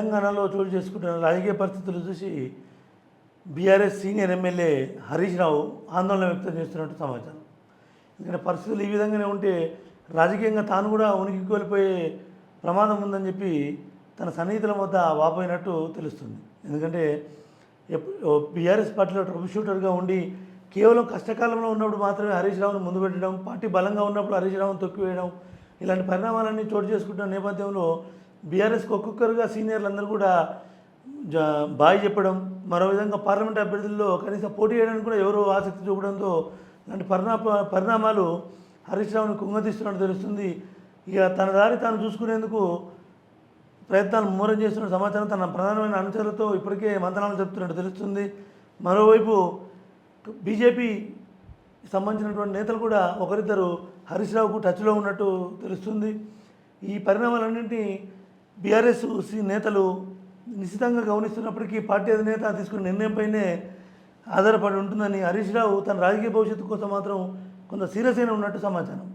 తెలంగాణలో చోటు చేసుకుంటున్న రాజకీయ పరిస్థితులు చూసి BRS senior MLA Harish Rao ఆందోళన వ్యక్తం చేస్తున్నట్టు సమాచారం. ఎందుకంటే పరిస్థితులు ఈ విధంగానే ఉంటే రాజకీయంగా తాను కూడా ఉనికి కోల్పోయే ప్రమాదం ఉందని చెప్పి తన సన్నిహితుల వద్ద వాపోయినట్టు తెలుస్తుంది. ఎందుకంటే బీఆర్ఎస్ పార్టీలో ట్రబుల్ షూటర్గా ఉండి కేవలం కష్టకాలంలో ఉన్నప్పుడు మాత్రమే హరీష్ రావును ముందు పెట్టడం, పార్టీ బలంగా ఉన్నప్పుడు హరీష్ రావును తొక్కివేయడం, ఇలాంటి పరిణామాలన్నీ చోటు చేసుకుంటున్న నేపథ్యంలో బీఆర్ఎస్కి ఒక్కొక్కరుగా సీనియర్లు అందరూ కూడా బాయ్ చెప్పడం, మరో విధంగా పార్లమెంట్ అభ్యర్థుల్లో కనీసం పోటీ చేయడానికి కూడా ఎవరో ఆసక్తి చూపడంతో ఇలాంటి పరిణామాలు హరీష్ రావుని కుంగతీస్తున్నట్టు తెలుస్తుంది. ఇక తన దారి తాను చూసుకునేందుకు ప్రయత్నాలు ముమ్మరం చేస్తున్న సమాచారం తన ప్రధానమైన అనుచరులతో ఇప్పటికే మంత్రాలు చెప్తున్నట్టు తెలుస్తుంది. మరోవైపు బీజేపీ సంబంధించినటువంటి నేతలు కూడా ఒకరిద్దరు హరీష్ రావుకు టచ్లో ఉన్నట్టు తెలుస్తుంది. ఈ పరిణామాలన్నింటినీ బీఆర్ఎస్ నేతలు నిశ్చితంగా గమనిస్తున్నప్పటికీ పార్టీ అధినేత తీసుకున్న నిర్ణయంపైనే ఆధారపడి ఉంటుందని హరీష్ రావు తన రాజకీయ భవిష్యత్తు కోసం మాత్రం కొంత సీరియస్ అయిన ఉన్నట్టు సమాచారం.